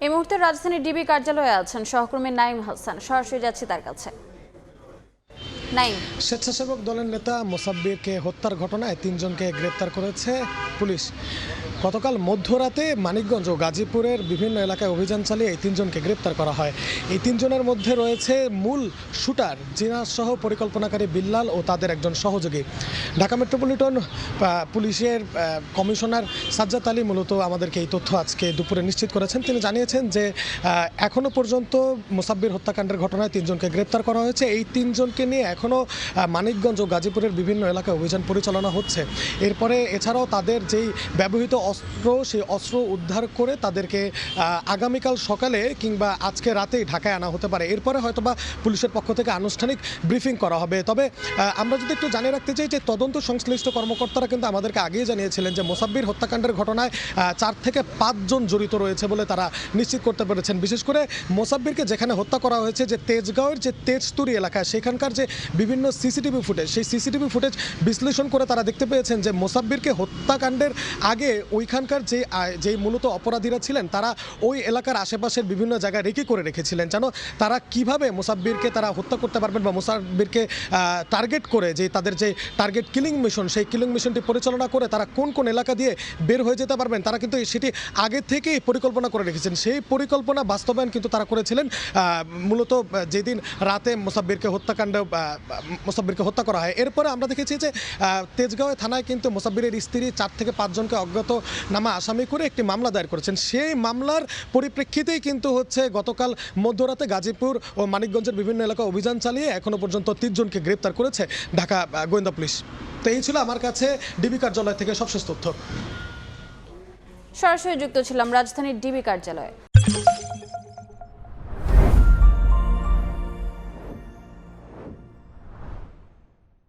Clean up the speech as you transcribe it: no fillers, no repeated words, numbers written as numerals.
এই মুহূর্তে রাজধানীর ডিবি কার্যালয়ে আছেন সহকর্মী নাইম হাসান, সরাসরি যাচ্ছি তার কাছে। নাইম, স্বেচ্ছাসেবক দলের নেতা মোসাব্বিরকে হত্যার ঘটনায় 3 জনকে গ্রেপ্তার করেছে পুলিশ। গতকাল মধ্যরাতে মানিকগঞ্জ ও গাজীপুরের বিভিন্ন এলাকায় অভিযান চালিয়ে এই 3 জনকে গ্রেপ্তার করা হয়। এই 3 জনের মধ্যে রয়েছে মূল শুটার জিনাস সহ পরিকল্পনাকারী বিল্লাল ও তাদের একজন সহযোগী। ঢাকা মেট্রোপলিটন পুলিশের কমিশনার সাজ্জাদ আলী মূলত আমাদেরকে এই তথ্য আজকে দুপুরে নিশ্চিত করেছেন। তিনি জানিয়েছেন যে এখনও পর্যন্ত মোসাব্বির হত্যাকাণ্ডের ঘটনায় 3 জনকে গ্রেপ্তার করা হয়েছে। এই 3 জনকে নিয়ে এখনও মানিকগঞ্জ ও গাজীপুরের বিভিন্ন এলাকায় অভিযান পরিচালনা হচ্ছে। এরপরে এছাড়াও তাদের যেই ব্যবহৃত অস্ত্র, সেই অস্ত্র উদ্ধার করে তাদেরকে আগামীকাল সকালে কিংবা আজকে রাতেই ঢাকায় আনা হতে পারে। এরপরে হয়তোবা পুলিশের পক্ষ থেকে আনুষ্ঠানিক ব্রিফিং করা হবে। তবে আমরা যদি একটু জানিয়ে রাখতে চাই যে তদন্ত সংশ্লিষ্ট কর্মকর্তারা কিন্তু আমাদেরকে আগেই জানিয়েছিলেন যে মোসাব্বির হত্যাকাণ্ডের ঘটনায় 4 থেকে 5 জন জড়িত রয়েছে বলে তারা নিশ্চিত করতে পেরেছেন। বিশেষ করে মোসাব্বিরকে যেখানে হত্যা করা হয়েছে, যে তেজগাঁওয়ের যে তেজতুরি এলাকা, সেখানকার যে বিভিন্ন সিসিটিভি ফুটেজ, সেই সিসিটিভি ফুটেজ বিশ্লেষণ করে তারা দেখতে পেয়েছেন যে মোসাব্বিরকে হত্যাকাণ্ডের আগে ওইখানকার যেই মূলত অপরাধীরা ছিলেন তারা ওই এলাকার আশেপাশের বিভিন্ন জায়গায় করে রেখেছিলেন, যেন তারা কিভাবে মোসাব্বিরকে তারা হত্যা করতে পারবেন বা মোসাব্বিরকে টার্গেট করে যে তাদের যে টার্গেট কিলিং মিশন, সেই কিলিং মিশনটি পরিচালনা করে তারা কোন কোন এলাকা দিয়ে বের হয়ে যেতে পারবেন, তারা কিন্তু সেটি আগে থেকেই পরিকল্পনা করে রেখেছেন। সেই পরিকল্পনা বাস্তবায়ন কিন্তু তারা করেছিলেন মূলত যেদিন রাতে মোসাব্বিরকে হত্যা করা হয়। এরপরে আমরা দেখেছি যে তেজগাঁও থানায় কিন্তু মোসাব্বিরের স্ত্রী 4 থেকে 5 জনকে অজ্ঞাতনামা আসামি করে একটি মামলা দায়ের করেছেন। সেই মামলার পরিপ্রেক্ষিতেই কিন্তু গতকাল মধ্যরাতে গাজীপুর ও মানিকগঞ্জের বিভিন্ন এলাকায় অভিযান চালিয়ে এখনো পর্যন্ত 3 জনকে গ্রেপ্তার করেছে ঢাকা গোয়েন্দা পুলিশ। তো এই ছিল আমার কাছে ডিবি কার্যালয় থেকে সবশেষ তথ্য। সরাসরি যুক্ত ছিলাম রাজধানীর ডিবি কার্যালয়ে।